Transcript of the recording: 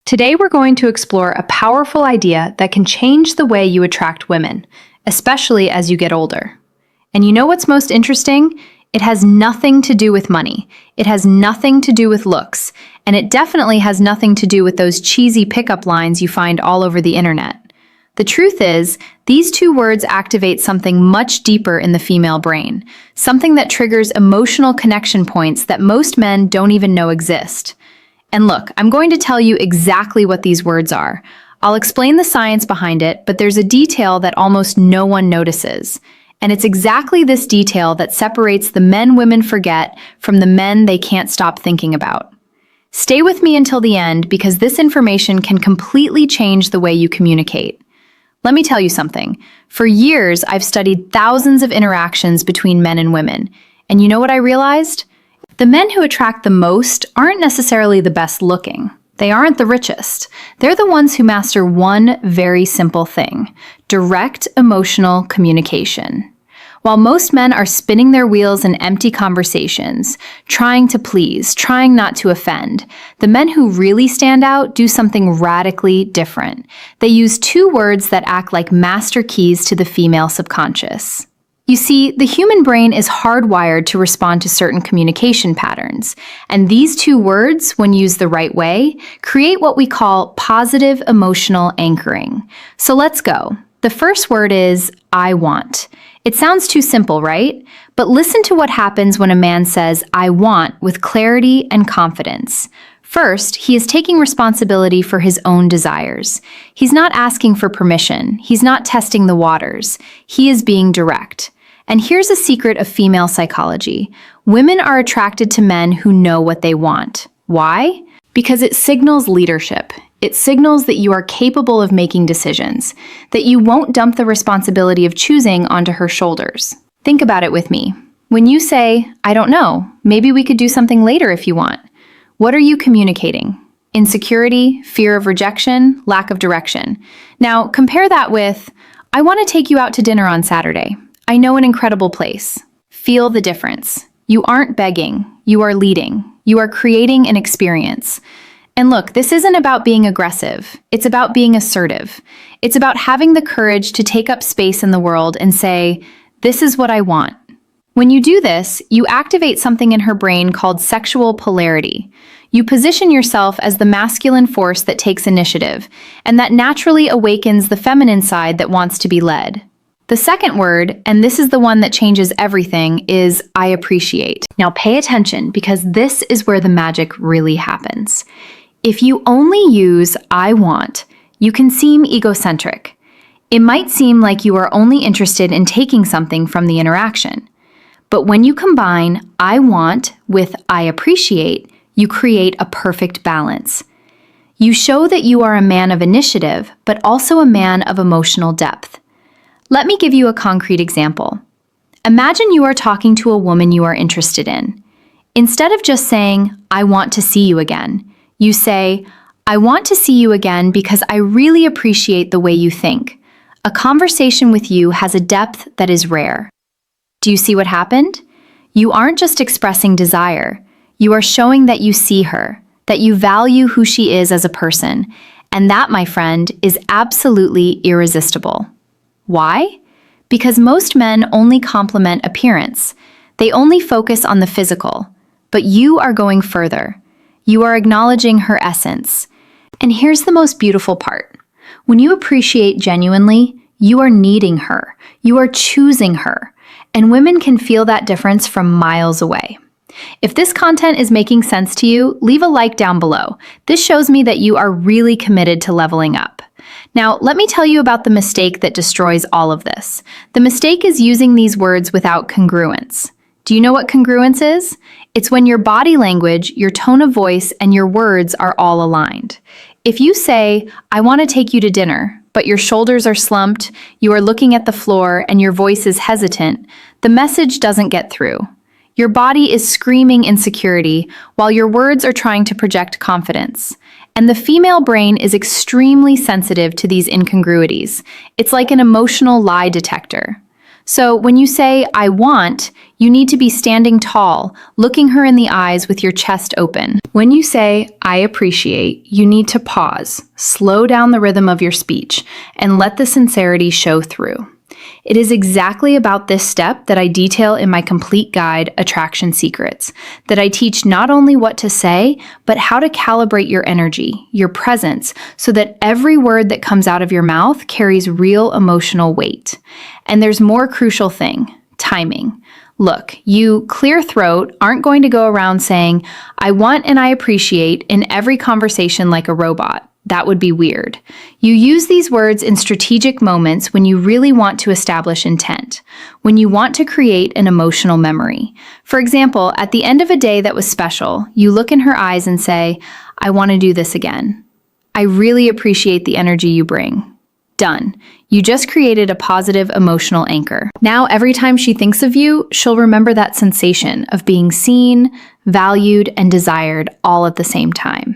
Today, we're going to explore a powerful idea that can change the way you attract women, especially as you get older. And you know what's most interesting? It has nothing to do with money. It has nothing to do with looks. And it definitely has nothing to do with those cheesy pickup lines you find all over the internet. The truth is, these two words activate something much deeper in the female brain, something that triggers emotional connection points that most men don't even know exist. And look, I'm going to tell you exactly what these words are. I'll explain the science behind it, but there's a detail that almost no one notices. And it's exactly this detail that separates the men women forget from the men they can't stop thinking about. Stay with me until the end because this information can completely change the way you communicate. Let me tell you something. For years, I've studied thousands of interactions between men and women. And you know what I realized? The men who attract the most aren't necessarily the best looking. They aren't the richest. They're the ones who master one very simple thing: direct emotional communication. While most men are spinning their wheels in empty conversations, trying to please, trying not to offend, the men who really stand out do something radically different. They use two words that act like master keys to the female subconscious. You see, the human brain is hardwired to respond to certain communication patterns, and these two words, when used the right way, create what we call positive emotional anchoring. So let's go. The first word is I want. It sounds too simple, right? But listen to what happens when a man says I want with clarity and confidence. First, he is taking responsibility for his own desires. He's not asking for permission. He's not testing the waters. He is being direct. And here's a secret of female psychology. Women are attracted to men who know what they want. Why? Because it signals leadership. It signals that you are capable of making decisions, that you won't dump the responsibility of choosing onto her shoulders. Think about it with me. When you say, I don't know, maybe we could do something later if you want, what are you communicating? Insecurity, fear of rejection, lack of direction. Now, compare that with, I want to take you out to dinner on Saturday. I know an incredible place. Feel the difference. You aren't begging. You are leading. You are creating an experience. And look, this isn't about being aggressive. It's about being assertive. It's about having the courage to take up space in the world and say, this is what I want. When you do this, you activate something in her brain called sexual polarity. You position yourself as the masculine force that takes initiative, and that naturally awakens the feminine side that wants to be led. The second word, and this is the one that changes everything, is I appreciate. Now pay attention because this is where the magic really happens. If you only use I want, you can seem egocentric. It might seem like you are only interested in taking something from the interaction. But when you combine I want with I appreciate, you create a perfect balance. You show that you are a man of initiative, but also a man of emotional depth. Let me give you a concrete example. Imagine you are talking to a woman you are interested in. Instead of just saying, I want to see you again, you say, I want to see you again because I really appreciate the way you think. A conversation with you has a depth that is rare. Do you see what happened? You aren't just expressing desire. You are showing that you see her, that you value who she is as a person. And that, my friend, is absolutely irresistible. Why? Because most men only compliment appearance. They only focus on the physical. But you are going further. You are acknowledging her essence. And here's the most beautiful part. When you appreciate genuinely, you are needing her. You are choosing her. And women can feel that difference from miles away. If this content is making sense to you, leave a like down below. This shows me that you are really committed to leveling up. Now, let me tell you about the mistake that destroys all of this. The mistake is using these words without congruence. Do you know what congruence is? It's when your body language, your tone of voice, and your words are all aligned. If you say, I want to take you to dinner, but your shoulders are slumped, you are looking at the floor, and your voice is hesitant, the message doesn't get through. Your body is screaming insecurity, while your words are trying to project confidence. And the female brain is extremely sensitive to these incongruities. It's like an emotional lie detector. So when you say, I want, you need to be standing tall, looking her in the eyes with your chest open. When you say, I appreciate, you need to pause, slow down the rhythm of your speech, and let the sincerity show through. It is exactly about this step that I detail in my complete guide, Attraction Secrets, that I teach not only what to say, but how to calibrate your energy, your presence, so that every word that comes out of your mouth carries real emotional weight. And there's more crucial thing, timing. Look, you clear throat aren't going to go around saying, I want and I appreciate in every conversation like a robot. That would be weird. You use these words in strategic moments when you really want to establish intent, when you want to create an emotional memory. For example, at the end of a day that was special, you look in her eyes and say, I want to do this again. I really appreciate the energy you bring. Done. You just created a positive emotional anchor. Now, every time she thinks of you, she'll remember that sensation of being seen, valued, and desired all at the same time.